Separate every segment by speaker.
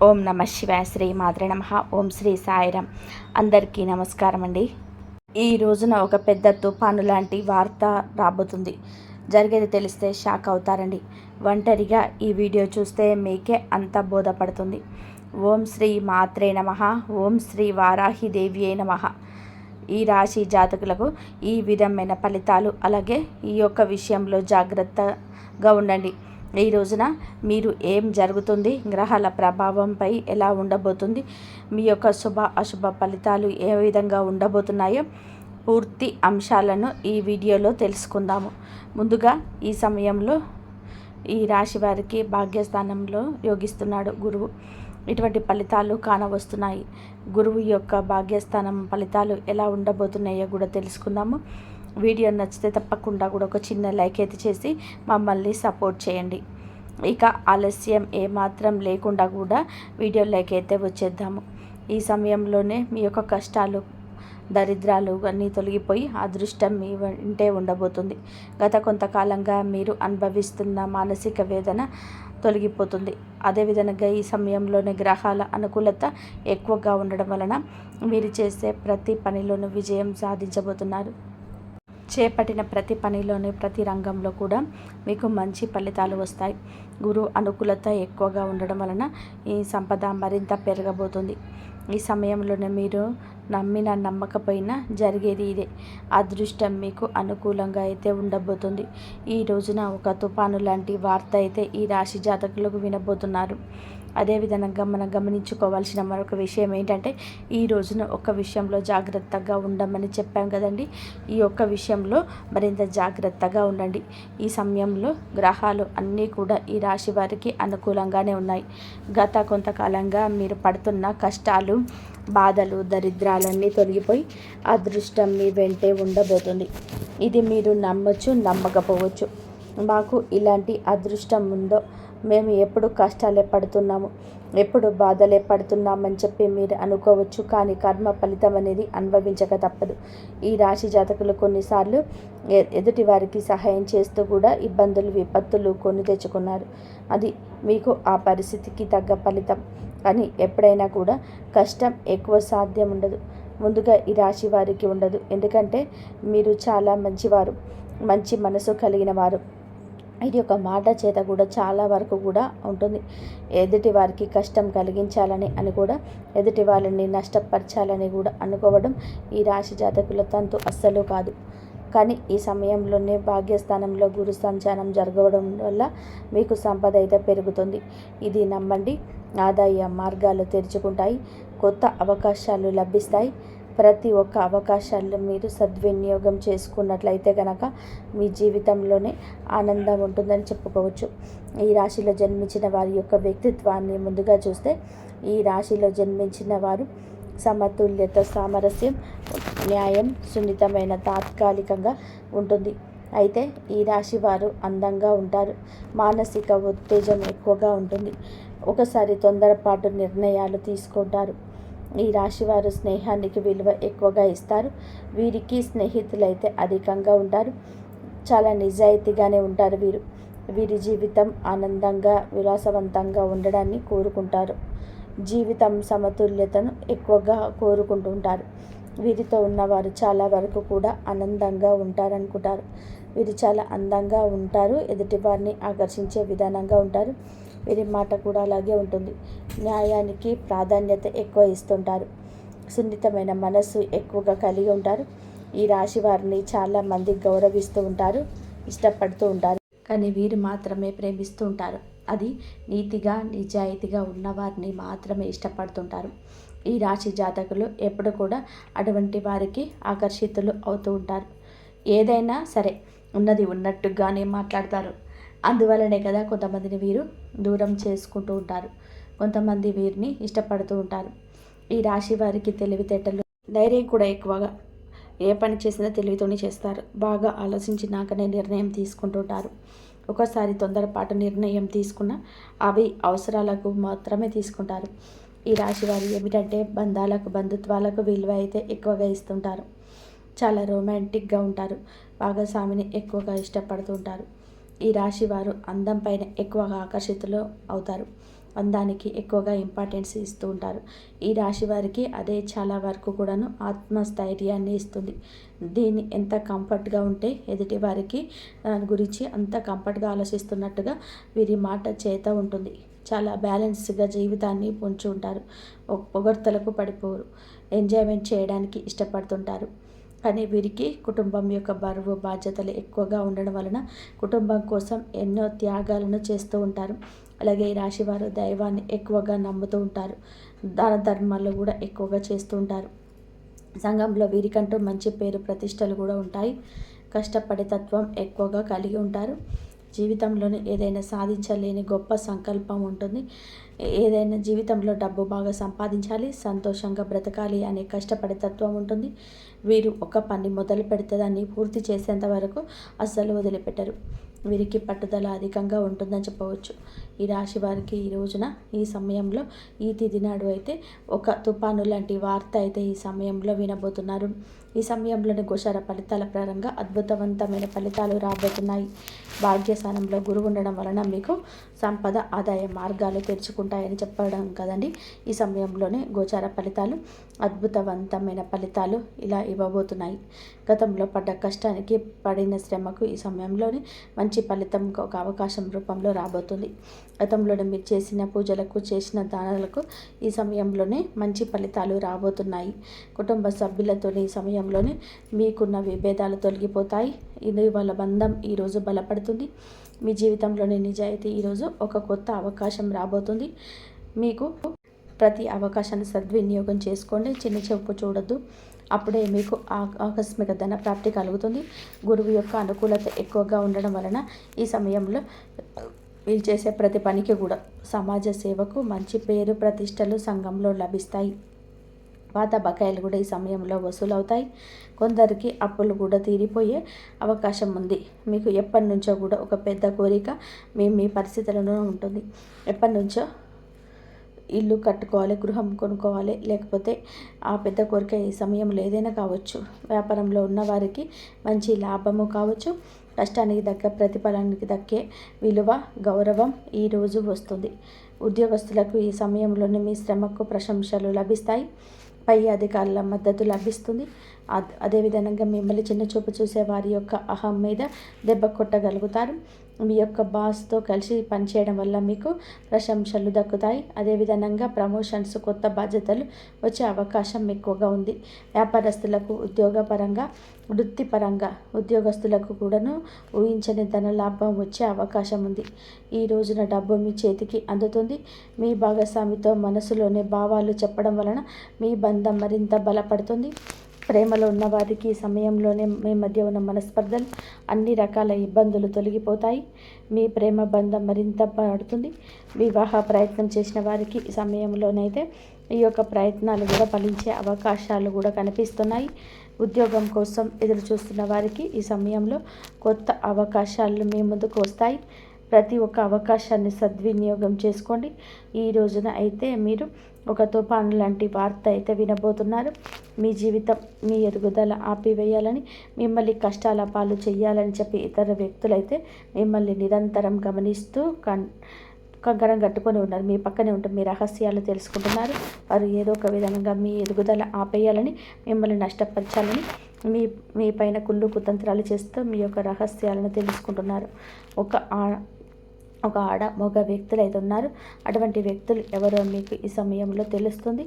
Speaker 1: ఓం నమ శివాయ. శ్రీ మాత్రే నమః. ఓం శ్రీ సాయిరాం. అందరికీ నమస్కారం అండి. ఈ రోజున ఒక పెద్ద తుఫాను లాంటి వార్త రాబోతుంది. జరిగేది తెలిస్తే షాక్ అవుతారండి. ఒంటరిగా ఈ వీడియో చూస్తే మీకే అంత బోధపడుతుంది. ఓం శ్రీ మాత్రే నమః. ఓం శ్రీ వారాహిదేవ్యే నమః. ఈ రాశి జాతకులకు ఈ విధమైన ఫలితాలు, అలాగే ఈ యొక్క విషయంలో జాగ్రత్తగా ఉండండి. ఈ రోజున మీరు ఏం జరుగుతుంది, గ్రహాల ప్రభావంపై ఎలా ఉండబోతుంది, మీ యొక్క శుభ అశుభ ఫలితాలు ఏ విధంగా ఉండబోతున్నాయో పూర్తి అంశాలను ఈ వీడియోలో తెలుసుకుందాము. ముందుగా ఈ సమయంలో ఈ రాశి వారికి భాగ్యస్థానంలో యోగిస్తున్నాడు గురువు. ఇటువంటి ఫలితాలు కానవస్తున్నాయి. గురువు యొక్క భాగ్యస్థానం ఫలితాలు ఎలా ఉండబోతున్నాయో కూడా తెలుసుకుందాము. వీడియో నచ్చితే తప్పకుండా కూడా ఒక చిన్న లైక్ అయితే చేసి మమ్మల్ని సపోర్ట్ చేయండి. ఇక ఆలస్యం ఏమాత్రం లేకుండా కూడా వీడియోలోకి అయితే వచ్చేద్దాము. ఈ సమయంలోనే మీ యొక్క కష్టాలు, దరిద్రాలు అన్నీ తొలగిపోయి అదృష్టం మీ వెంటే ఉండబోతుంది. గత కొంతకాలంగా మీరు అనుభవిస్తున్న మానసిక వేదన తొలగిపోతుంది. అదేవిధంగా ఈ సమయంలోనే గ్రహాల అనుకూలత ఎక్కువగా ఉండడం వలన మీరు చేసే ప్రతి పనిలోనూ విజయం సాధించబోతున్నారు. చేపట్టిన ప్రతి పనిలోని ప్రతి రంగంలో కూడా మీకు మంచి ఫలితాలు వస్తాయి. గురు అనుకూలత ఎక్కువగా ఉండడం వలన ఈ సంపద మరింత పెరగబోతుంది. ఈ సమయంలోనే మీరు నమ్మిన నమ్మకపోయినా జరిగేది ఇదే. అదృష్టం మీకు అనుకూలంగా అయితే ఉండబోతుంది. ఈ రోజున ఒక తుఫాను లాంటి వార్త అయితే ఈ రాశి జాతకులకు వినబోతున్నారు. అదేవిధంగా మనం గమనించుకోవాల్సిన మరొక విషయం ఏంటంటే, ఈ రోజున ఒక విషయంలో జాగ్రత్తగా ఉండమని చెప్పాం కదండి. ఈ ఒక్క విషయంలో మరింత జాగ్రత్తగా ఉండండి. ఈ సమయంలో గ్రహాలు అన్నీ కూడా ఈ రాశి వారికి అనుకూలంగానే ఉన్నాయి. గత కొంతకాలంగా మీరు పడుతున్న కష్టాలు, బాధలు, దరిద్రాలన్నీ తొలగిపోయి అదృష్టం మీ వెంటే ఉండబోతుంది. ఇది మీరు నమ్మచ్చు, నమ్మకపోవచ్చు. మాకు ఇలాంటి అదృష్టం ఉందో, మేము ఎప్పుడు కష్టాలే పడుతున్నాము, ఎప్పుడు బాధలే పడుతున్నామని చెప్పి మీరు అనుకోవచ్చు. కానీ కర్మ ఫలితం అనేది అనుభవించక తప్పదు. ఈ రాశి జాతకులు కొన్నిసార్లు ఎదుటి వారికి సహాయం చేస్తూ కూడా ఇబ్బందులు, విపత్తులు కొని తెచ్చుకున్నారు. అది మీకు ఆ పరిస్థితికి తగ్గ ఫలితం. కానీ ఎప్పుడైనా కూడా కష్టం ఎక్కువ సాధ్యం ఉండదు. ముందుగా ఈ రాశి వారికి ఉండదు. ఎందుకంటే మీరు చాలా మంచివారు, మంచి మనసు కలిగిన వారు. ఇది ఒక మాట చేత కూడా చాలా వరకు కూడా ఉంటుంది. ఎదుటి వారికి కష్టం కలిగించాలని అని కూడా, ఎదుటి వాళ్ళని నష్టపరచాలని కూడా అనుకోవడం ఈ రాశి జాతకుల తంతు అస్సలు కాదు. కానీ ఈ సమయంలోనే భాగ్యస్థానంలో గురు సంచారం జరగడం వల్ల మీకు సంపద అయితే పెరుగుతుంది. ఇది నమ్మండి. ఆదాయ మార్గాలు తెరుచుకుంటాయి. కొత్త అవకాశాలు లభిస్తాయి. ప్రతి ఒక్క అవకాశాలను మీరు సద్వినియోగం చేసుకున్నట్లయితే కనుక మీ జీవితంలోనే ఆనందం ఉంటుందని చెప్పుకోవచ్చు. ఈ రాశిలో జన్మించిన వారి యొక్క వ్యక్తిత్వాన్ని ముందుగా చూస్తే, ఈ రాశిలో జన్మించిన వారు సమతుల్యత, సామరస్యం, న్యాయం, సున్నితమైన తాత్కాలికంగా ఉంటుంది. అయితే ఈ రాశి వారు అందంగా ఉంటారు. మానసిక ఉత్తేజం ఎక్కువగా ఉంటుంది. ఒకసారి తొందరపాటు నిర్ణయాలు తీసుకుంటారు. ఈ రాశివారు స్నేహానికి విలువ ఎక్కువగా ఇస్తారు. వీరికి స్నేహితులైతే అధికంగా ఉంటారు. చాలా నిజాయితీగానే ఉంటారు. వీరి జీవితం ఆనందంగా, విలాసవంతంగా ఉండడాన్ని కోరుకుంటారు. జీవితం సమతుల్యతను ఎక్కువగా కోరుకుంటుంటారు. వీరితో ఉన్నవారు చాలా వరకు కూడా ఆనందంగా ఉంటారనుకుంటారు. వీరు చాలా అందంగా ఉంటారు. ఎదుటి వారిని ఆకర్షించే విధానంగా ఉంటారు. వీరి మాట కూడా అలాగే ఉంటుంది. న్యాయానికి ప్రాధాన్యత ఎక్కువ ఇస్తుంటారు. సున్నితమైన మనస్సు ఎక్కువగా కలిగి ఉంటారు. ఈ రాశి వారిని చాలా మంది గౌరవిస్తూ ఉంటారు, ఇష్టపడుతూ ఉంటారు. కానీ వీరు మాత్రమే ప్రేమిస్తూ ఉంటారు. అది నీతిగా, నిజాయితీగా ఉన్నవారిని మాత్రమే ఇష్టపడుతుంటారు. ఈ రాశి జాతకులు ఎప్పుడు కూడా అటువంటి వారికి ఆకర్షితులు అవుతూ ఉంటారు. ఏదైనా సరే ఉన్నది ఉన్నట్టుగానే మాట్లాడతారు. అందువలనే కదా కొంతమందిని వీరు దూరం చేసుకుంటూ ఉంటారు. కొంతమంది వీరిని ఇష్టపడుతూ ఉంటారు. ఈ రాశి వారికి తెలివితేటలు, ధైర్యం కూడా ఎక్కువగా. ఏ పని చేసినా తెలివితోనే చేస్తారు. బాగా ఆలోచించినాకనే నిర్ణయం తీసుకుంటుంటారు. ఒకసారి తొందరపాటు నిర్ణయం తీసుకున్న అవి అవసరాలకు మాత్రమే తీసుకుంటారు. ఈ రాశి వారు ఏమిటంటే బంధాలకు, బంధుత్వాలకు విలువ అయితే ఎక్కువగా ఇస్తుంటారు. చాలా రొమాంటిక్గా ఉంటారు. భాగస్వామిని ఎక్కువగా ఇష్టపడుతూ ఉంటారు. ఈ రాశి వారు అందం పైన ఎక్కువగా ఆకర్షితులు అవుతారు. అందానికి ఎక్కువగా ఇంపార్టెన్స్ ఇస్తూ ఉంటారు. ఈ రాశి వారికి అదే చాలా వరకు కూడాను ఆత్మస్థైర్యాన్ని ఇస్తుంది. దీన్ని ఎంత కంఫర్ట్గా ఉంటే ఎదుటి వారికి దాని గురించి అంత కంఫర్ట్గా ఆలోచిస్తున్నట్టుగా వీరి మాట చేత ఉంటుంది. చాలా బ్యాలెన్స్గా జీవితాన్ని పొంచి ఉంటారు. పొగడ్తలకు పడిపోరు. ఎంజాయ్మెంట్ చేయడానికి ఇష్టపడుతుంటారు. కానీ వీరికి కుటుంబం యొక్క బరువు బాధ్యతలు ఎక్కువగా ఉండడం వలన కుటుంబం కోసం ఎన్నో త్యాగాలను చేస్తూ ఉంటారు. అలాగే ఈ రాశివారు దైవాన్ని ఎక్కువగా నమ్ముతూ ఉంటారు. దాన ధర్మాలు కూడా ఎక్కువగా చేస్తూ ఉంటారు. సంఘంలో వీరికంటూ మంచి పేరు ప్రతిష్టలు కూడా ఉంటాయి. కష్టపడే తత్వం ఎక్కువగా కలిగి ఉంటారు. జీవితంలోనే ఏదైనా సాధించలేని గొప్ప సంకల్పం ఉంటుంది. ఏదైనా జీవితంలో డబ్బు బాగా సంపాదించాలి, సంతోషంగా బ్రతకాలి అనే కష్టపడే తత్వం ఉంటుంది. వీరు ఒక పని మొదలు పెడితే దాన్ని పూర్తి చేసేంత వరకు అస్సలు వదిలిపెట్టరు. వీరికి పట్టుదల అధికంగా ఉంటుందని చెప్పవచ్చు. ఈ రాశి వారికి ఈ రోజున ఈ సమయంలో ఈ తిథి నాడు అయితే ఒక తుఫాను లాంటి వార్త అయితే ఈ సమయంలో వినబోతున్నారు. ఈ సమయంలోని గోచార ఫలితాల పరంగా అద్భుతవంతమైన ఫలితాలు రాబోతున్నాయి. భాగ్యస్థానంలో గురువు ఉండడం వలన మీకు సంపద ఆదాయ మార్గాలు తెరుచుకుంటాయని చెప్పడం కదండి. ఈ సమయంలోనే గోచార ఫలితాలు అద్భుతవంతమైన ఫలితాలు ఇలా ఇవ్వబోతున్నాయి. గతంలో పడ్డ కష్టానికి పడిన శ్రమకు ఈ సమయంలోనే మంచి ఫలితం ఒక అవకాశం రూపంలో రాబోతుంది. గతంలోనే మీరు చేసిన పూజలకు చేసిన దానాలకు ఈ సమయంలోనే మంచి ఫలితాలు రాబోతున్నాయి. కుటుంబ సభ్యులతో ఈ సమయంలోనే మీకున్న విభేదాలు తొలగిపోతాయి. ఇది వాళ్ళ బంధం ఈరోజు బలపడుతుంది. మీ జీవితంలోని నిజాయితీ ఈరోజు ఒక కొత్త అవకాశం రాబోతుంది. మీకు ప్రతి అవకాశాన్ని సద్వినియోగం చేసుకోండి. చిన్న చూపు చూడొద్దు. అప్పుడే మీకు ఆకస్మిక ధన ప్రాప్తి కలుగుతుంది. గురువు యొక్క అనుకూలత ఎక్కువగా ఉండడం వలన ఈ సమయంలో మీరు చేసే ప్రతి పనికి కూడా సమాజ సేవకు మంచి పేరు ప్రతిష్టలు సంఘంలో లభిస్తాయి. పాత బకాయిలు కూడా ఈ సమయంలో వసూలవుతాయి. కొందరికి అప్పులు కూడా తీరిపోయే అవకాశం ఉంది. మీకు ఎప్పటి నుంచో కూడా ఒక పెద్ద కోరిక మీ పరిస్థితులలో ఉంటుంది. ఎప్పటి నుంచో ఇల్లు కట్టుకోవాలి, గృహం కొనుక్కోవాలి, లేకపోతే ఆ పెద్ద కోరిక ఈ సమయంలో ఏదైనా కావచ్చు. వ్యాపారంలో ఉన్నవారికి మంచి లాభము కావచ్చు. కష్టానికి దక్క ప్రతిఫలానికి దక్కే విలువ గౌరవం ఈరోజు వస్తుంది. ఉద్యోగస్తులకు ఈ సమయంలోనే మీ శ్రమకు ప్రశంసలు లభిస్తాయి. పై అధికారుల మద్దతు లభిస్తుంది. అదేవిధంగా మిమ్మల్ని చిన్న చూపు చూసే వారి యొక్క అహం మీద దెబ్బ కొట్టగలుగుతారు. మీ యొక్క బాస్తో కలిసి పనిచేయడం వల్ల మీకు ప్రశంసలు దక్కుతాయి. అదేవిధంగా ప్రమోషన్స్, కొత్త బాధ్యతలు వచ్చే అవకాశం ఎక్కువగా ఉంది. వ్యాపారస్తులకు ఉద్యోగపరంగా, వృత్తిపరంగా ఉద్యోగస్తులకు కూడాను ఊహించని ధన లాభం వచ్చే అవకాశం ఉంది. ఈ రోజున డబ్బు మీ చేతికి అందుతుంది. మీ భాగస్వామితో మనసులోని భావాలు చెప్పడం వలన మీ బంధం మరింత బలపడుతుంది. ప్రేమలో ఉన్న వారికి ఈ సమయంలోనే మీ మధ్య ఉన్న మనస్పర్ధలు, అన్ని రకాల ఇబ్బందులు తొలగిపోతాయి. మీ ప్రేమ బంధం మరింత పడుతుంది. వివాహ ప్రయత్నం చేసిన వారికి ఈ సమయంలోనైతే ఈ యొక్క ప్రయత్నాలు కూడా ఫలించే అవకాశాలు కూడా కనిపిస్తున్నాయి. ఉద్యోగం కోసం ఎదురు చూస్తున్న వారికి ఈ సమయంలో కొత్త అవకాశాలు మీ ముందుకు వస్తాయి. ప్రతి ఒక్క అవకాశాన్ని సద్వినియోగం చేసుకోండి. ఈ రోజున అయితే మీరు ఒక తుఫాను లాంటి వార్త అయితే వినబోతున్నారు. మీ జీవితం, మీ ఎదుగుదల ఆపివేయాలని, మిమ్మల్ని కష్టాల పాలు చేయాలని చెప్పి ఇతర వ్యక్తులైతే మిమ్మల్ని నిరంతరం గమనిస్తూ కంకణం కట్టుకొని ఉన్నారు. మీ పక్కనే ఉంటూ మీ రహస్యాలు తెలుసుకుంటున్నారు. వారు ఏదో ఒక విధంగా మీ ఎదుగుదల ఆపేయాలని, మిమ్మల్ని నష్టపరచాలని మీ పైన కుళ్ళు కుతంత్రాలు చేస్తూ మీ యొక్క రహస్యాలను తెలుసుకుంటున్నారు. ఒక ఆడ మగ వ్యక్తులు అయితే ఉన్నారు. అటువంటి వ్యక్తులు ఎవరో మీకు ఈ సమయంలో తెలుస్తుంది.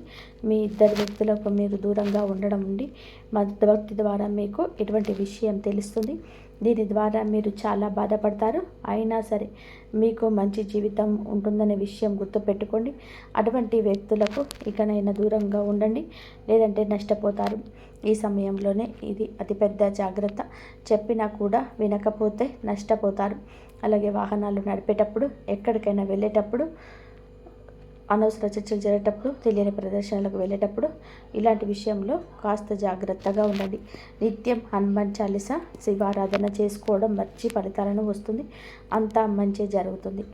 Speaker 1: మీ ఇద్దరు వ్యక్తులకు మీరు దూరంగా ఉండడం ఉండి మధ్యవర్తి ద్వారా మీకు ఇటువంటి విషయం తెలుస్తుంది. దీని ద్వారా మీరు చాలా బాధపడతారు. అయినా సరే మీకు మంచి జీవితం ఉంటుందనే విషయం గుర్తుపెట్టుకోండి. అటువంటి వ్యక్తులకు ఇకనైనా దూరంగా ఉండండి, లేదంటే నష్టపోతారు. ఈ సమయంలోనే ఇది అతిపెద్ద జాగ్రత్త. చెప్పినా కూడా వినకపోతే నష్టపోతారు. అలాగే వాహనాలు నడిపేటప్పుడు, ఎక్కడికైనా వెళ్ళేటప్పుడు, అనవసర చర్చలు జరిగేటప్పుడు, తెలియని ప్రదర్శనలకు వెళ్ళేటప్పుడు ఇలాంటి విషయంలో కాస్త జాగ్రత్తగా ఉండండి. నిత్యం హనుమాన్ చాలీసా, శివారాధన చేసుకోవడం మంచి ఫలితాలను వస్తుంది. అంతా మంచి జరుగుతుంది.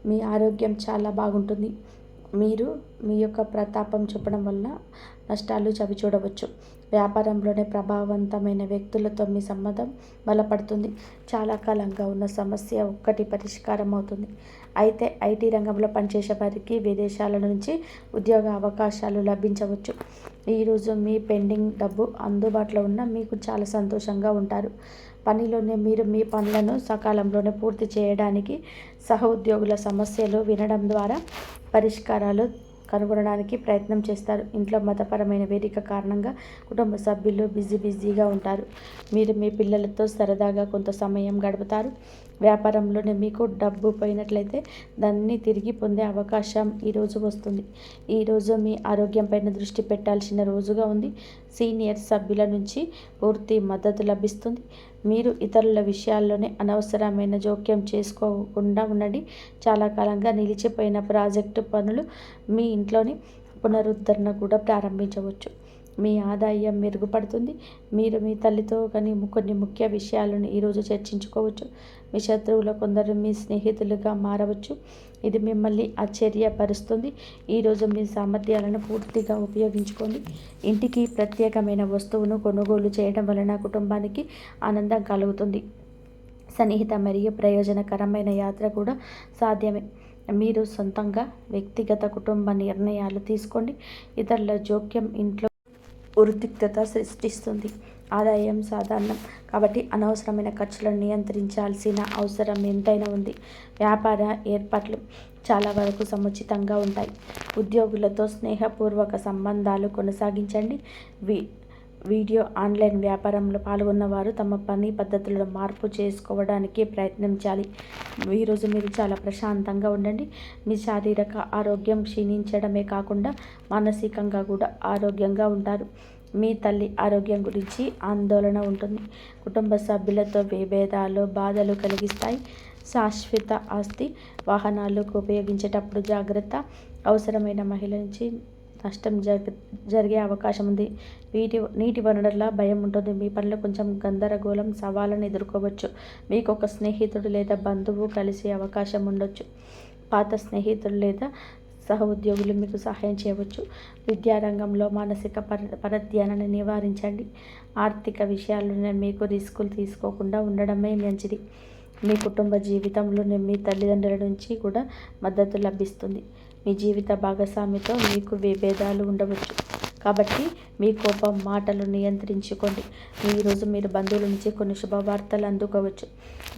Speaker 1: మీ ఆరోగ్యం చాలా బాగుంటుంది. మీరు మీ యొక్క ప్రతాపం చూపడం వల్ల నష్టాలు చవి చూడవచ్చు. వ్యాపారంలోనే ప్రభావవంతమైన వ్యక్తులతో మీ సంబంధం బలపడుతుంది. చాలా కాలంగా ఉన్న సమస్య ఒక్కటి పరిష్కారం అవుతుంది. అయితే ఐటీ రంగంలో పనిచేసే వారికి విదేశాల నుంచి ఉద్యోగ అవకాశాలు లభించవచ్చు. ఈరోజు మీ పెండింగ్ డబ్బు అందుబాటులో ఉన్న మీకు చాలా సంతోషంగా ఉంటారు. పనిలోనే మీరు మీ పనులను సకాలంలోనే పూర్తి చేయడానికి సహ ఉద్యోగుల సమస్యలు వినడం ద్వారా పరిష్కారాలు కనుగొనడానికి ప్రయత్నం చేస్తారు. ఇంట్లో మతపరమైన వేదిక కారణంగా కుటుంబ సభ్యులు బిజీగా ఉంటారు. మీరు మీ పిల్లలతో సరదాగా కొంత సమయం గడుపుతారు. వ్యాపారంలోనే మీకు డబ్బు పోయినట్లయితే దాన్ని తిరిగి పొందే అవకాశం ఈరోజు వస్తుంది. ఈరోజు మీ ఆరోగ్యంపైన దృష్టి పెట్టాల్సిన రోజుగా ఉంది. సీనియర్ సభ్యుల నుంచి పూర్తి మద్దతు లభిస్తుంది. మీరు ఇతరుల విషయాల్లోనే అనవసరమైన జోక్యం చేసుకోకుండా ఉండండి. చాలా కాలంగా నిలిచిపోయిన ప్రాజెక్టు పనులు మీ ఇంట్లోని పునరుద్ధరణ కూడా ప్రారంభించవచ్చు. మీ ఆదాయం మెరుగుపడుతుంది. మీరు మీ తల్లితో కొన్ని ముఖ్య విషయాలను ఈరోజు చర్చించుకోవచ్చు. మీ శత్రువులో కొందరు మీ స్నేహితులుగా మారవచ్చు. ఇది మిమ్మల్ని ఆశ్చర్యపరుస్తుంది. ఈరోజు మీ సామర్థ్యాలను పూర్తిగా ఉపయోగించుకోండి. ఇంటికి ప్రత్యేకమైన వస్తువును కొనుగోలు చేయడం వలన కుటుంబానికి ఆనందం కలుగుతుంది. సన్నిహిత మరియు ప్రయోజనకరమైన యాత్ర కూడా సాధ్యమే. మీరు సొంతంగా వ్యక్తిగత కుటుంబ నిర్ణయాలు తీసుకోండి. ఇతరుల జోక్యం ఇంట్లో ఉద్రిక్తత సృష్టిస్తుంది. ఆదాయం సాధారణం కాబట్టి అనవసరమైన ఖర్చులను నియంత్రించాల్సిన అవసరం ఎంతైనా ఉంది. వ్యాపార ఏర్పాట్లు చాలా వరకు సముచితంగా ఉంటాయి. ఉద్యోగులతో స్నేహపూర్వక సంబంధాలు కొనసాగించండి. వీడియో ఆన్లైన్ వ్యాపారంలో పాల్గొన్న వారు తమ పని పద్ధతులను మార్పు చేసుకోవడానికి ప్రయత్నించాలి. ఈరోజు మీరు చాలా ప్రశాంతంగా ఉండండి. మీ శారీరక ఆరోగ్యం క్షీణించడమే కాకుండా మానసికంగా కూడా ఆరోగ్యంగా ఉంటారు. మీ తల్లి ఆరోగ్యం గురించి ఆందోళన ఉంటుంది. కుటుంబ సభ్యులతో విభేదాలు బాధలు కలిగిస్తాయి. శాశ్వత ఆస్తి వాహనాలకు ఉపయోగించేటప్పుడు జాగ్రత్త. అవసరమైన మహిళ నుంచి నష్టం జరిగే అవకాశం ఉంది. నీటి వనరుల భయం ఉంటుంది. మీ పనులు కొంచెం గందరగోళం సవాళ్ళను ఎదుర్కోవచ్చు. మీకు ఒక స్నేహితుడు లేదా బంధువు కలిసే అవకాశం ఉండొచ్చు. పాత స్నేహితులు లేదా సహ ఉద్యోగులు మీకు సహాయం చేయవచ్చు. విద్యారంగంలో మానసిక పరధ్యానాన్ని నివారించండి. ఆర్థిక విషయాల్లోనే మీకు రిస్కులు తీసుకోకుండా ఉండడమే మంచిది. మీ కుటుంబ జీవితంలోనే మీ తల్లిదండ్రుల నుంచి కూడా మద్దతు లభిస్తుంది. మీ జీవిత భాగస్వామితో మీకు విభేదాలు ఉండవచ్చు కాబట్టి మీ కోపం మాటలు నియంత్రించుకోండి. ఈరోజు మీరు బంధువుల నుంచి కొన్ని శుభవార్తలు అందుకోవచ్చు.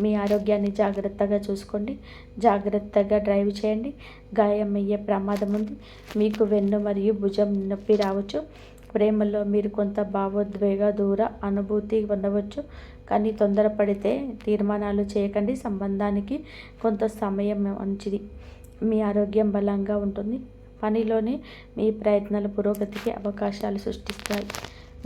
Speaker 1: మీ ఆరోగ్యాన్ని జాగ్రత్తగా చూసుకోండి. జాగ్రత్తగా డ్రైవ్ చేయండి. గాయం అయ్యే ప్రమాదం ఉంది. మీకు వెన్ను మరియు భుజం నొప్పి రావచ్చు. ప్రేమలో మీరు కొంత భావోద్వేగ దూర అనుభూతి పొందవచ్చు. కానీ తొందరపడితే తీర్మానాలు చేయకండి. సంబంధానికి కొంత సమయం మంచిది. మీ ఆరోగ్యం బలంగా ఉంటుంది. పనిలోనే మీ ప్రయత్నాలు పురోగతికి అవకాశాలు సృష్టిస్తాయి.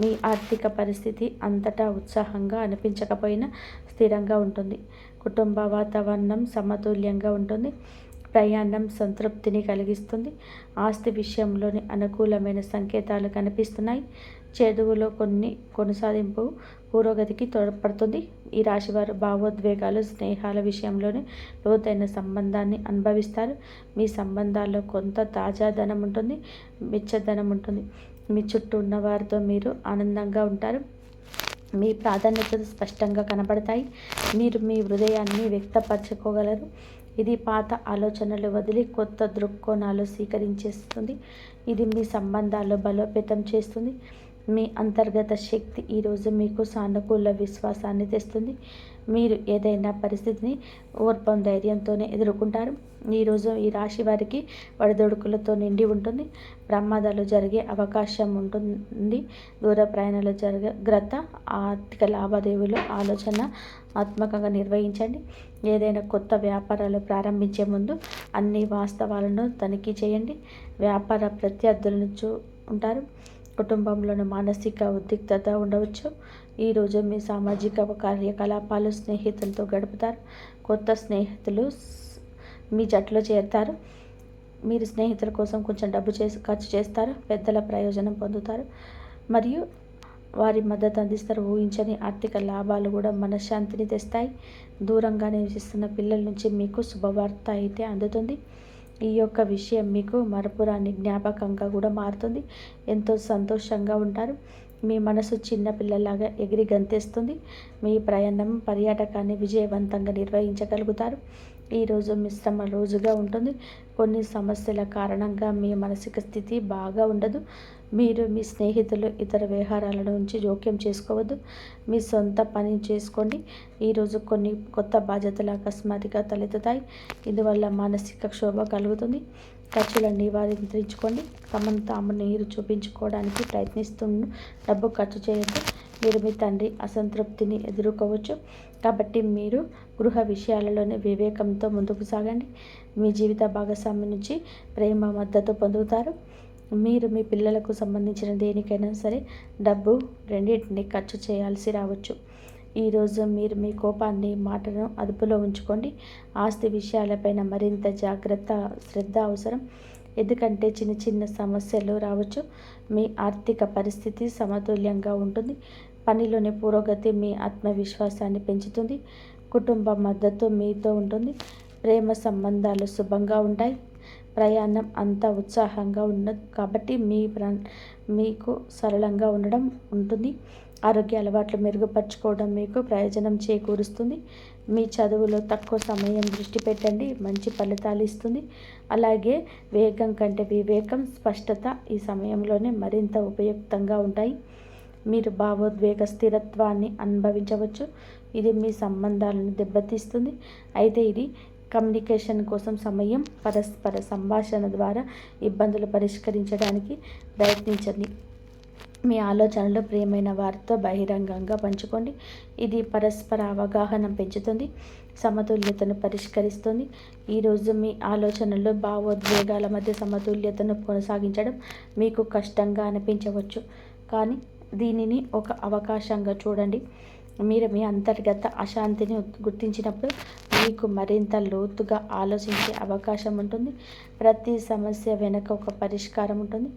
Speaker 1: మీ ఆర్థిక పరిస్థితి అంతటా ఉత్సాహంగా అనిపించకపోయినా స్థిరంగా ఉంటుంది. కుటుంబ వాతావరణం సమతుల్యంగా ఉంటుంది. ప్రయాణం సంతృప్తిని కలిగిస్తుంది. ఆస్తి విషయంలోని అనుకూలమైన సంకేతాలు కనిపిస్తున్నాయి. చదువులో కొనసాగింపు పురోగతికి తోడ్పడుతుంది. ఈ రాశివారు భావోద్వేగాలు స్నేహాల విషయంలోనే లోతైన సంబంధాన్ని అనుభవిస్తారు. మీ సంబంధాల్లో కొంత తాజాదనం ఉంటుంది. వెచ్చదనం ఉంటుంది. మీ చుట్టూ ఉన్న వారితో మీరు ఆనందంగా ఉంటారు. మీ ప్రాధాన్యతలు స్పష్టంగా కనబడతాయి. మీరు మీ హృదయాన్ని వ్యక్తపరచుకోగలరు. ఇది పాత ఆలోచనలు వదిలి కొత్త దృక్కోణాలు స్వీకరించేస్తుంది. ఇది మీ సంబంధాలు బలోపేతం చేస్తుంది. మీ అంతర్గత శక్తి ఈరోజు మీకు సానుకూల విశ్వాసాన్ని తెస్తుంది. మీరు ఏదైనా పరిస్థితిని ఓర్పం ధైర్యంతోనే ఎదుర్కొంటారు. ఈరోజు ఈ రాశి వారికి వడదొడుకులతో నిండి ఉంటుంది. ప్రమాదాలు జరిగే అవకాశం ఉంటుంది. దూర ప్రయాణాలు జాగ్రత్త. ఆర్థిక లావాదేవీలు ఆలోచనాత్మకంగా నిర్వహించండి. ఏదైనా కొత్త వ్యాపారాలు ప్రారంభించే ముందు అన్ని వాస్తవాలను తనిఖీ చేయండి. వ్యాపార ప్రత్యర్థులను ఉంటారు. కుటుంబంలోని మానసిక ఉద్రిక్తత ఉండవచ్చు. ఈరోజు మీ సామాజిక కార్యకలాపాలు స్నేహితులతో గడుపుతారు. కొత్త స్నేహితులు మీ జట్టులో చేరుతారు. మీరు స్నేహితుల కోసం కొంచెం డబ్బు ఖర్చు చేస్తారు. పెద్దల ప్రయోజనం పొందుతారు మరియు వారి మద్దతు అందిస్తారు. ఊహించని ఆర్థిక లాభాలు కూడా మనశ్శాంతిని తెస్తాయి. దూరంగా నివసిస్తున్న పిల్లల నుంచి మీకు శుభవార్త అయితే అందుతుంది. ఈ యొక్క విషయం మీకు మరపురాని జ్ఞాపకంగా కూడా మారుతుంది. ఎంతో సంతోషంగా ఉంటారు. మీ మనసు చిన్న పిల్లలాగా ఎగిరి గంతేస్తుంది. మీ ప్రయాణం పర్యాటకాన్ని విజయవంతంగా నిర్వహించగలుగుతారు. ఈరోజు మిశ్రమ రోజుగా ఉంటుంది. కొన్ని సమస్యల కారణంగా మీ మానసిక స్థితి బాగా ఉండదు. మీరు మీ స్నేహితులు ఇతర వ్యవహారాల నుంచి జోక్యం చేసుకోవద్దు. మీ సొంత పని చేసుకోండి. ఈరోజు కొన్ని కొత్త బాధ్యతలు అకస్మాత్తుగా తలెత్తుతాయి. ఇందువల్ల మానసిక క్షోభ కలుగుతుంది. ఖర్చులను నివారించుకోండి. తమను తాము నీరు చూపించుకోవడానికి డబ్బు ఖర్చు చేయొద్దు. మీరు మీ తండ్రి అసంతృప్తిని ఎదుర్కోవచ్చు. కాబట్టి మీరు గృహ విషయాలలోనే వివేకంతో ముందుకు సాగండి. మీ జీవిత భాగస్వామి నుంచి ప్రేమ మద్దతు పొందుతారు. మీరు మీ పిల్లలకు సంబంధించిన దేనికైనా సరే డబ్బు రెండింటిని ఖర్చు చేయాల్సి రావచ్చు. ఈరోజు మీరు మీ కోపాన్ని మాటను అదుపులో ఉంచుకోండి. ఆస్తి విషయాలపైన మరింత శ్రద్ధ అవసరం. ఎందుకంటే చిన్న చిన్న సమస్యలు రావచ్చు. మీ ఆర్థిక పరిస్థితి సమతుల్యంగా ఉంటుంది. పనిలోని పురోగతి మీ ఆత్మవిశ్వాసాన్ని పెంచుతుంది. కుటుంబ మద్దతు మీతో ఉంటుంది. ప్రేమ సంబంధాలు శుభంగా ఉంటాయి. ప్రయాణం అంతా ఉత్సాహంగా ఉండదు కాబట్టి మీకు సరళంగా ఉండడం ఉంటుంది. ఆరోగ్య అలవాట్లు మెరుగుపరుచుకోవడం మీకు ప్రయోజనం చేకూరుస్తుంది. మీ చదువులో తక్కువ సమయం దృష్టి పెట్టండి, మంచి ఫలితాలు ఇస్తుంది. అలాగే వేగం కంటే వివేకం, స్పష్టత ఈ సమయంలోనే మరింత ఉపయుక్తంగా ఉంటాయి. మీరు భావోద్వేగ స్థిరత్వాన్ని అనుభవించవచ్చు. ఇది మీ సంబంధాలను దెబ్బతీస్తుంది. అయితే ఇది కమ్యూనికేషన్ కోసం సమయం. పరస్పర సంభాషణ ద్వారా ఇబ్బందులు పరిష్కరించడానికి ప్రయత్నించండి. మీ ఆలోచనలు ప్రియమైన వారితో బహిరంగంగా పంచుకోండి. ఇది పరస్పర అవగాహన పెంచుతుంది, సమతుల్యతను పరిష్కరిస్తుంది. ఈరోజు మీ ఆలోచనలు భావోద్వేగాల మధ్య సమతుల్యతను కొనసాగించడం మీకు కష్టంగా అనిపించవచ్చు. కానీ దీనిని ఒక అవకాశంగా చూడండి. మీరు మీ అంతర్గత అశాంతిని గుర్తించినప్పుడు మీకు మరింత లోతుగా ఆలోచించే అవకాశం ఉంటుంది. ప్రతి సమస్య వెనుక ఒక పరిష్కారం ఉంటుంది.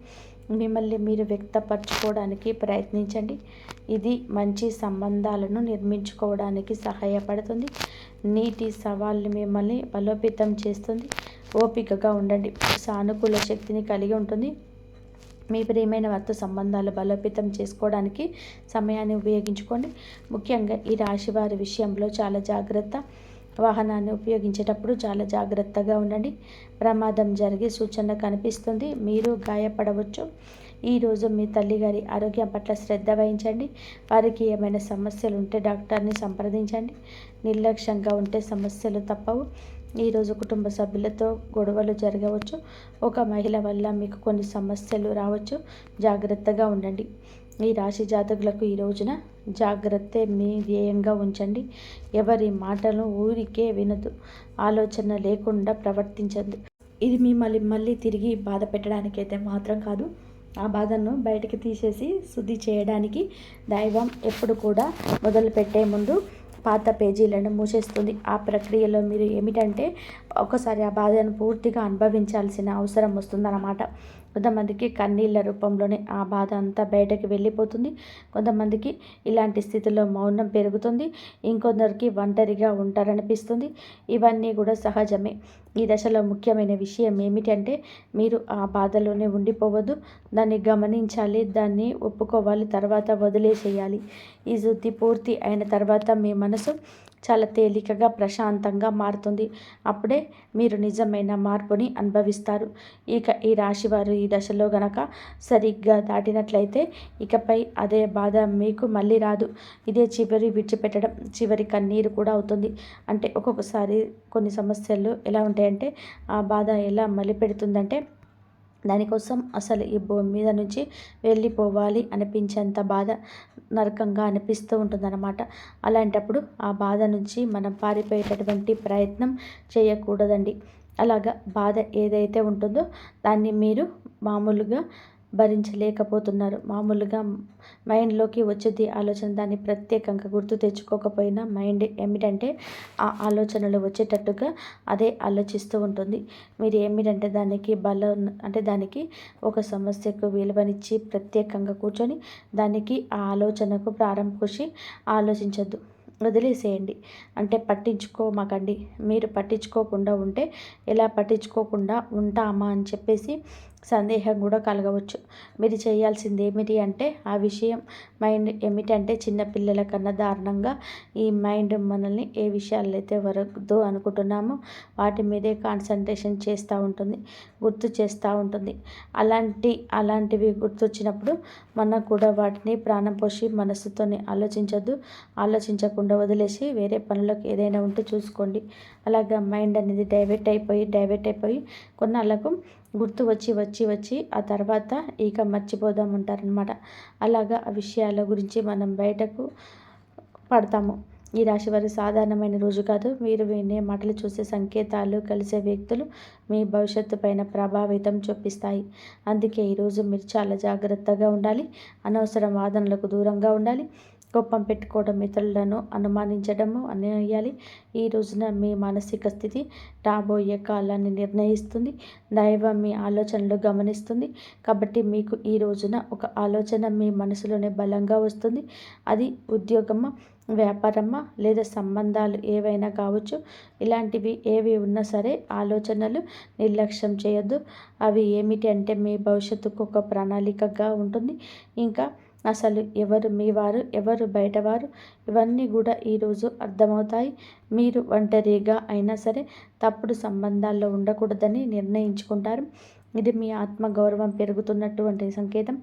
Speaker 1: మిమ్మల్ని మీరు వ్యక్తపరచుకోవడానికి ప్రయత్నించండి. ఇది మంచి సంబంధాలను నిర్మించుకోవడానికి సహాయపడుతుంది. నీటి సవాళ్ళు మిమ్మల్ని బలోపేతం చేస్తుంది. ఓపికగా ఉండండి. సానుకూల శక్తిని కలిగి ఉంటుంది. మీ ప్రియమైన వారితో సంబంధాలు బలోపేతం చేసుకోవడానికి సమయాన్ని ఉపయోగించుకోండి. ముఖ్యంగా ఈ రాశి వారి విషయంలో చాలా జాగ్రత్త. వాహనాన్ని ఉపయోగించేటప్పుడు చాలా జాగ్రత్తగా ఉండండి. ప్రమాదం జరిగే సూచన కనిపిస్తుంది. మీరు గాయపడవచ్చు. ఈరోజు మీ తల్లిగారి ఆరోగ్యం పట్ల శ్రద్ధ వహించండి. వారికి ఏమైనా సమస్యలు ఉంటే డాక్టర్ని సంప్రదించండి. నిర్లక్ష్యంగా ఉంటే సమస్యలు తప్పవు. ఈరోజు కుటుంబ సభ్యులతో గొడవలు జరగవచ్చు. ఒక మహిళ వల్ల మీకు కొన్ని సమస్యలు రావచ్చు. జాగ్రత్తగా ఉండండి. ఈ రాశి జాతకులకు ఈ రోజున జాగ్రత్తే మీ ధ్యేయంగా ఉంచండి. ఎవరి మాటలను ఊరికే వినదు. ఆలోచన లేకుండా ప్రవర్తించద్దు. ఇది మిమ్మల్ని మళ్ళీ తిరిగి బాధ పెట్టడానికైతే మాత్రం కాదు. ఆ బాధను బయటకు తీసేసి శుద్ధి చేయడానికి దైవం ఎప్పుడు కూడా మొదలుపెట్టే ముందు పాత పేజీలను మూసేస్తుంది. ఆ ప్రక్రియలో మీరు ఏమిటంటే ఒకసారి ఆ బాధను పూర్తిగా అనుభవించాల్సిన అవసరం వస్తుందన్నమాట. కొంతమందికి కన్నీళ్ళ రూపంలోనే ఆ బాధ అంతా బయటకు వెళ్ళిపోతుంది. కొంతమందికి ఇలాంటి స్థితిలో మౌనం పెరుగుతుంది. ఇంకొందరికి ఒంటరిగా ఉంటారనిపిస్తుంది. ఇవన్నీ కూడా సహజమే. ఈ దశలో ముఖ్యమైన విషయం ఏమిటంటే మీరు ఆ బాధలోనే ఉండిపోవద్దు. దాన్ని గమనించాలి, దాన్ని ఒప్పుకోవాలి, తర్వాత వదిలేసేయాలి. ఈ శుద్ధి పూర్తి అయిన తర్వాత మీ మనసు చాలా తేలికగా ప్రశాంతంగా మారుతుంది. అప్పుడే మీరు నిజమైన మార్పుని అనుభవిస్తారు. ఇక ఈ రాశివారు ఈ దశలో గనక సరిగ్గా దాటినట్లయితే ఇకపై అదే బాధ మీకు మళ్ళీ రాదు. ఇదే చివరి విడిచిపెట్టడం, చివరి కన్నీరు కూడా అవుతుంది. అంటే ఒక్కొక్కసారి కొన్ని సమస్యలు ఎలా ఉంటాయంటే ఆ బాధ ఎలా మలిపెడుతుందంటే దానికోసం అసలు ఈ భూమి మీద నుంచి వెళ్ళిపోవాలి అనిపించేంత బాధ నరకంగా అనిపిస్తూ ఉంటుందన్నమాట. అలాంటప్పుడు ఆ బాధ నుంచి మనం పారిపోయేటటువంటి ప్రయత్నం చేయకూడదండి. అలాగా బాధ ఏదైతే ఉంటుందో దాన్ని మీరు మామూలుగా భరించలేకపోతున్నారు. మామూలుగా మైండ్లోకి వచ్చేది ఆలోచన, దాన్ని ప్రత్యేకంగా గుర్తు తెచ్చుకోకపోయినా మైండ్ ఏమిటంటే ఆ ఆలోచనలు వచ్చేటట్టుగా అదే ఆలోచిస్తూ ఉంటుంది. మీరు ఏమిటంటే దానికి దానికి ఒక సమస్యకు విలువనిచ్చి ప్రత్యేకంగా కూర్చొని దానికి ఆ ఆలోచనకు ప్రారంభించి ఆలోచించద్దు. వదిలేసేయండి. అంటే పట్టించుకోమాకండి. మీరు పట్టించుకోకుండా ఉంటే ఎలా పట్టించుకోకుండా ఉంటామా అని చెప్పేసి సందేహం కూడా కలగవచ్చు. మీరు చేయాల్సింది ఏమిటి అంటే ఆ విషయం మైండ్ ఏమిటంటే చిన్నపిల్లల కన్నా దారుణంగా ఈ మైండ్ మనల్ని ఏ విషయాల్లో అయితే వరకదు అనుకుంటున్నామో వాటి మీదే కాన్సన్ట్రేషన్ చేస్తూ ఉంటుంది, గుర్తు చేస్తూ ఉంటుంది. అలాంటివి గుర్తొచ్చినప్పుడు మనం కూడా వాటిని ప్రాణం పోసి మనసుతోనే ఆలోచించొద్దు. ఆలోచించకుండా వదిలేసి వేరే పనులకు ఏదైనా ఉంటే చూసుకోండి. అలాగా మైండ్ అనేది డైవర్ట్ అయిపోయి కొన్నాళ్ళకు గుర్తు వచ్చి ఆ తర్వాత ఇక మర్చిపోదామంటారనమాట. అలాగా ఆ విషయాల గురించి మనం బయటకు పడతాము. ఈ రాశి వారి సాధారణమైన రోజు కాదు. మీరు వినే మాటలు, చూసే సంకేతాలు, కలిసే వ్యక్తులు మీ భవిష్యత్తు పైన ప్రభావితం చూపిస్తాయి. అందుకే ఈరోజు మీరు చాలా జాగ్రత్తగా ఉండాలి. అనవసర వాదనలకు దూరంగా ఉండాలి. కోపం పెట్టుకోవడం, ఇతరులను అనుమానించడము అనేయాలి. ఈ రోజున మీ మానసిక స్థితి రాబోయే కాలాన్ని నిర్ణయిస్తుంది. దైవం మీ ఆలోచనలు గమనిస్తుంది. కాబట్టి మీకు ఈ రోజున ఒక ఆలోచన మీ మనసులోనే బలంగా వస్తుంది. అది ఉద్యోగమా, వ్యాపారమా లేదా సంబంధాలు ఏవైనా కావచ్చు. ఇలాంటివి ఏవి ఉన్నా సరే ఆలోచనలు నిర్లక్ష్యం చేయొద్దు. అవి ఏమిటి అంటే మీ భవిష్యత్తుకు ఒక ప్రణాళికగా ఉంటుంది. ఇంకా అసలు ఎవరు మీ వారు, ఎవరు బయటవారు, ఇవన్నీ కూడా ఈరోజు అర్థమవుతాయి. మీరు ఒంటరిగా అయినా సరే తప్పుడు సంబంధాల్లో ఉండకూడదని నిర్ణయించుకుంటారు. ఇది మీ ఆత్మగౌరవం పెరుగుతున్నటువంటి సంకేతం.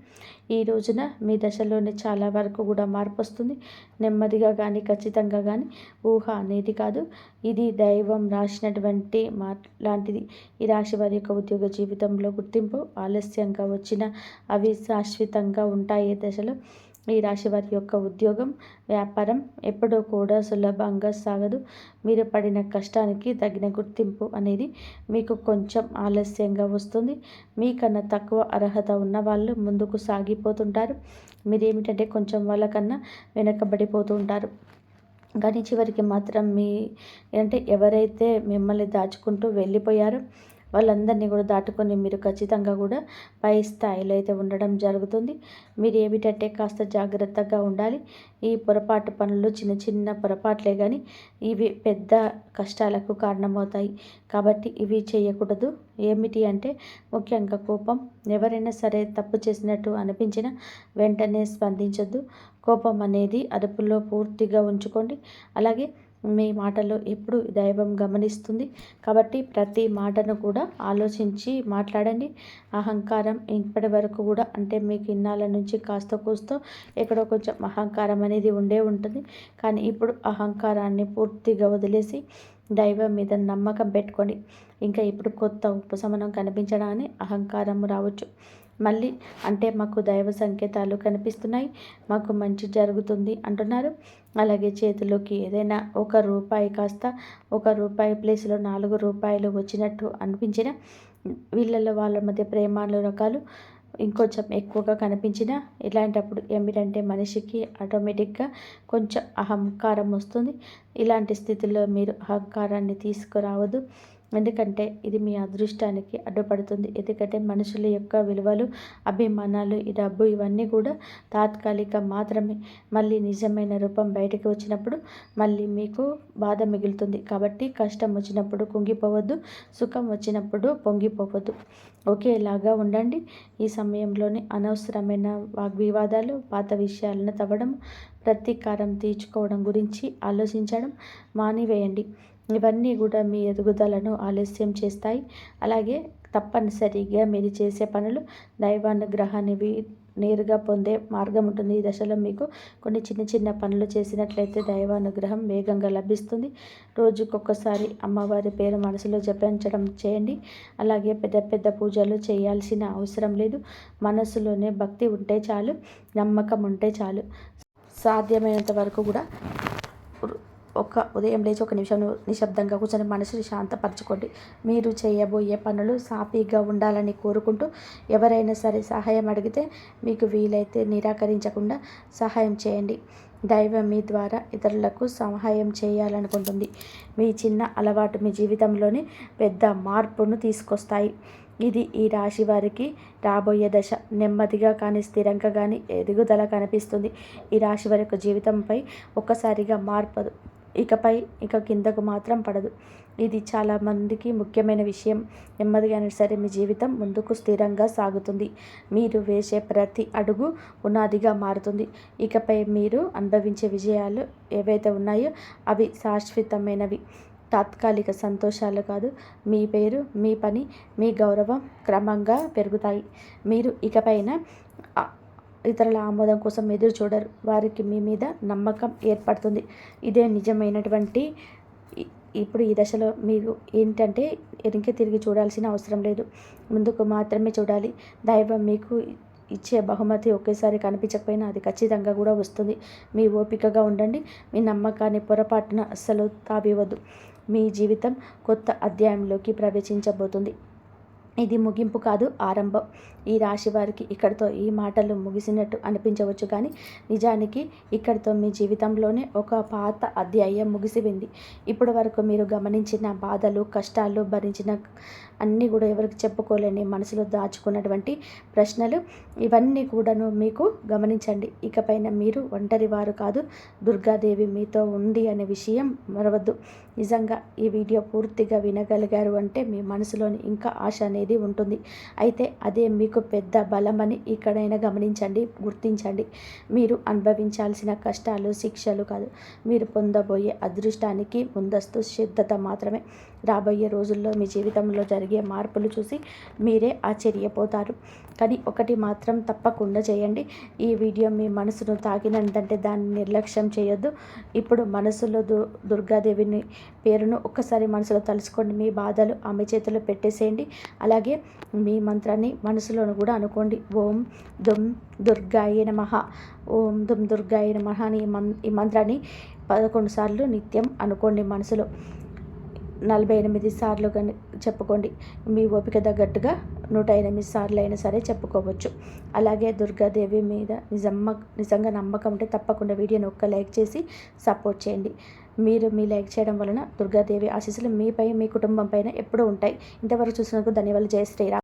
Speaker 1: ఈ రోజున మీ దశలోనే చాలా వరకు కూడా మార్పు వస్తుంది. నెమ్మదిగా కానీ ఖచ్చితంగా కానీ ఊహ అనేది కాదు, ఇది దైవం రాసినటువంటి లాంటిది. ఈ రాశి వారి యొక్క ఉద్యోగ జీవితంలో గుర్తింపు ఆలస్యంగా వచ్చిన అవి శాశ్వతంగా ఉంటాయి. ఈ దశలో ఈ రాశి వారి యొక్క ఉద్యోగం, వ్యాపారం ఎప్పుడూ కూడా సులభంగా సాగదు. మీరు పడిన కష్టానికి తగిన గుర్తింపు అనేది మీకు కొంచెం ఆలస్యంగా వస్తుంది. మీకన్నా తక్కువ అర్హత ఉన్న వాళ్ళు ముందుకు సాగిపోతుంటారు. మీరేమిటంటే కొంచెం వాళ్ళకన్నా వెనకబడిపోతూ ఉంటారు. కానీ చివరికి మాత్రం ఎవరైతే మిమ్మల్ని దాచుకుంటూ వెళ్ళిపోయారో వాళ్ళందరినీ కూడా దాటుకొని మీరు ఖచ్చితంగా కూడా పై స్థాయిలో అయితే ఉండడం జరుగుతుంది. మీరు ఏమిటంటే కాస్త జాగ్రత్తగా ఉండాలి. ఈ పొరపాటు పనులు చిన్న చిన్న పొరపాట్లే కానీ ఇవి పెద్ద కష్టాలకు కారణమవుతాయి. కాబట్టి ఇవి చేయకూడదు. ఏమిటి అంటే ముఖ్యంగా కోపం. ఎవరైనా సరే తప్పు చేసినట్టు అనిపించినా వెంటనే స్పందించొద్దు. కోపం అనేది అదుపులో పూర్తిగా ఉంచుకోండి. అలాగే మీ మాటలో ఎప్పుడు దైవం గమనిస్తుంది. కాబట్టి ప్రతి మాటను కూడా ఆలోచించి మాట్లాడండి. అహంకారం ఇప్పటి వరకు కూడా అంటే మీకు ఇన్నాళ్ళ నుంచి కాస్త కూస్తో ఎక్కడో కొంచెం అహంకారం అనేది ఉంటుంది. కానీ ఇప్పుడు అహంకారాన్ని పూర్తిగా వదిలేసి దైవం మీద నమ్మకం పెట్టుకోండి. ఇంకా ఇప్పుడు కొత్త ఉపశమనం కనిపించడాన్ని అహంకారం రావచ్చు. మళ్ళీ అంటే మాకు దైవ సంకేతాలు కనిపిస్తున్నాయి, మాకు మంచి జరుగుతుంది అంటున్నారు. అలాగే చేతిలోకి ఏదైనా ₹1 కాస్త ₹1 ప్లేస్లో ₹4 వచ్చినట్టు అనిపించిన వీళ్ళలో వాళ్ళ మధ్య ప్రేమానురాగాలు ఇంకొంచెం ఎక్కువగా కనిపించిన ఇలాంటప్పుడు ఏమిటంటే మనిషికి ఆటోమేటిక్గా కొంచెం అహంకారం వస్తుంది. ఇలాంటి స్థితిలో మీరు అహంకారాన్ని తీసుకురావద్దు. ఎందుకంటే ఇది మీ అదృష్టానికి అడ్డుపడుతుంది. ఎందుకంటే మనుషుల యొక్క విలువలు, అభిమానాలు, ఈ డబ్బు ఇవన్నీ కూడా తాత్కాలిక మాత్రమే. మళ్ళీ నిజమైన రూపం బయటకు వచ్చినప్పుడు మళ్ళీ మీకు బాధ మిగులుతుంది. కాబట్టి కష్టం వచ్చినప్పుడు కుంగిపోవద్దు, సుఖం వచ్చినప్పుడు పొంగిపోవద్దు. ఒకేలాగా ఉండండి. ఈ సమయంలోనే అనవసరమైన వాగ్వివాదాలు, పాత విషయాలను తవ్వడం, ప్రతీకారం తీర్చుకోవడం గురించి ఆలోచించడం మానివేయండి. ఇవన్నీ కూడా మీ ఎదుగుదలను ఆలస్యం చేస్తాయి. అలాగే తప్పనిసరిగా మీరు చేసే పనులు దైవానుగ్రహాన్ని నేరుగా పొందే మార్గం ఉంటుంది. ఈ దశలో మీకు కొన్ని చిన్న చిన్న పనులు చేసినట్లయితే దైవానుగ్రహం వేగంగా లభిస్తుంది. రోజుకొకసారి అమ్మవారి పేరు మనసులో జపించడం చేయండి. అలాగే పెద్ద పెద్ద పూజలు చేయాల్సిన అవసరం లేదు. మనసులోనే భక్తి ఉంటే చాలు, నమ్మకం ఉంటే చాలు. సాధ్యమైనంత వరకు కూడా ఉదయం లేచి 1 నిమిషం నిశ్శబ్దంగా కూర్చొని మనసుని శాంతపరచుకోండి. మీరు చేయబోయే పనులు సాఫీగా ఉండాలని కోరుకుంటూ ఎవరైనా సరే సహాయం అడిగితే మీకు వీలైతే నిరాకరించకుండా సహాయం చేయండి. దైవం మీ ద్వారా ఇతరులకు సహాయం చేయాలనుకుంటుంది. మీ చిన్న అలవాటు మీ జీవితంలోనే పెద్ద మార్పును తీసుకొస్తాయి. ఇది ఈ రాశి వారికి రాబోయే దశ. నెమ్మదిగా కానీ స్థిరంగా కానీ ఎదుగుదల కనిపిస్తుంది. ఈ రాశి వారి యొక్క జీవితంపై ఒక్కసారిగా మార్పదు, ఇక కిందకు మాత్రం పడదు. ఇది చాలామందికి ముఖ్యమైన విషయం. నెమ్మదిగా అయినా సరే మీ జీవితం ముందుకు స్థిరంగా సాగుతుంది. మీరు వేసే ప్రతి అడుగు పునాదిగా మారుతుంది. ఇకపై మీరు అనుభవించే విజయాలు ఏవైతే ఉన్నాయో అవి శాశ్వతమైనవి, తాత్కాలిక సంతోషాలు కాదు. మీ పేరు, మీ పని, మీ గౌరవం క్రమంగా పెరుగుతాయి. మీరు ఇకపైన ఇతరుల ఆమోదం కోసం ఎదురు చూడరు. వారికి మీ మీద నమ్మకం ఏర్పడుతుంది. ఇదే నిజమైనటువంటి ఇప్పుడు ఈ దశలో మీరు ఏంటంటే వెనక్కి తిరిగి చూడాల్సిన అవసరం లేదు, ముందుకు మాత్రమే చూడాలి. దైవం మీకు ఇచ్చే బహుమతి ఒకేసారి కనిపించకపోయినా అది ఖచ్చితంగా కూడా వస్తుంది. మీ ఓపికగా ఉండండి. మీ నమ్మకాన్ని పొరపాటున అస్సలు తావివ్వద్దు. మీ జీవితం కొత్త అధ్యాయంలోకి ప్రవేశించబోతుంది. ఇది ముగింపు కాదు, ఆరంభం. ఈ రాశి వారికి ఇక్కడితో ఈ మాటలు ముగిసినట్టు అనిపించవచ్చు, కానీ నిజానికి ఇక్కడితో మీ జీవితంలోనే ఒక పాత అధ్యాయం ముగిసిపోయింది. ఇప్పటి వరకు మీరు గమనించిన బాధలు, కష్టాలు, భరించిన అన్నీ కూడా ఎవరికి చెప్పుకోలేని మనసులో దాచుకున్నటువంటి ప్రశ్నలు, ఇవన్నీ కూడాను మీకు గమనించండి. ఇకపైన మీరు ఒంటరి వారు కాదు, దుర్గాదేవి మీతో ఉంది అనే విషయం మరవద్దు. నిజంగా ఈ వీడియో పూర్తిగా వినగలిగారు అంటే మీ మనసులోని ఇంకా ఆశ అనేది ఉంటుంది. అయితే అదే మీకు పెద్ద బలమని ఇక్కడైనా గమనించండి, గుర్తించండి. మీరు అనుభవించాల్సిన కష్టాలు శిక్షలు కాదు, మీరు పొందబోయే అదృష్టానికి ముందస్తు సిద్ధత మాత్రమే. రాబోయే రోజుల్లో మీ జీవితంలో జరిగే మార్పులు చూసి మీరే ఆశ్చర్యపోతారు. కానీ ఒకటి మాత్రం తప్పకుండా చేయండి. ఈ వీడియో మీ మనసును తాకినందంటే దాన్ని నిర్లక్ష్యం చేయొద్దు. ఇప్పుడు మనసులో దుర్గాదేవిని పేరును ఒక్కసారి మనసులో తలుసుకోండి. మీ బాధలు ఆమె చేతిలో పెట్టేసేయండి. అలాగే మీ మంత్రాన్ని మనసులోను కూడా అనుకోండి. ఓం దుమ్ దుర్గాయ నమః, ఓం దుమ్ దుర్గాయ నమః అని ఈ మంత్రాన్ని 11 సార్లు నిత్యం అనుకోండి. మనసులో 48 సార్లు కానీ చెప్పుకోండి. మీ ఓపిక తగ్గట్టుగా 108 సార్లు అయినా సరే చెప్పుకోవచ్చు. అలాగే దుర్గాదేవి మీద నిజంగా నమ్మకం ఉంటే తప్పకుండా వీడియోని ఒక్క లైక్ చేసి సపోర్ట్ చేయండి. మీరు మీ లైక్ చేయడం వలన దుర్గాదేవి ఆశీస్సులు మీపై, మీ కుటుంబం పైన ఎప్పుడూ ఉంటాయి. ఇంతవరకు చూసినందుకు ధన్యవాదాలు. జై శ్రీరామ్.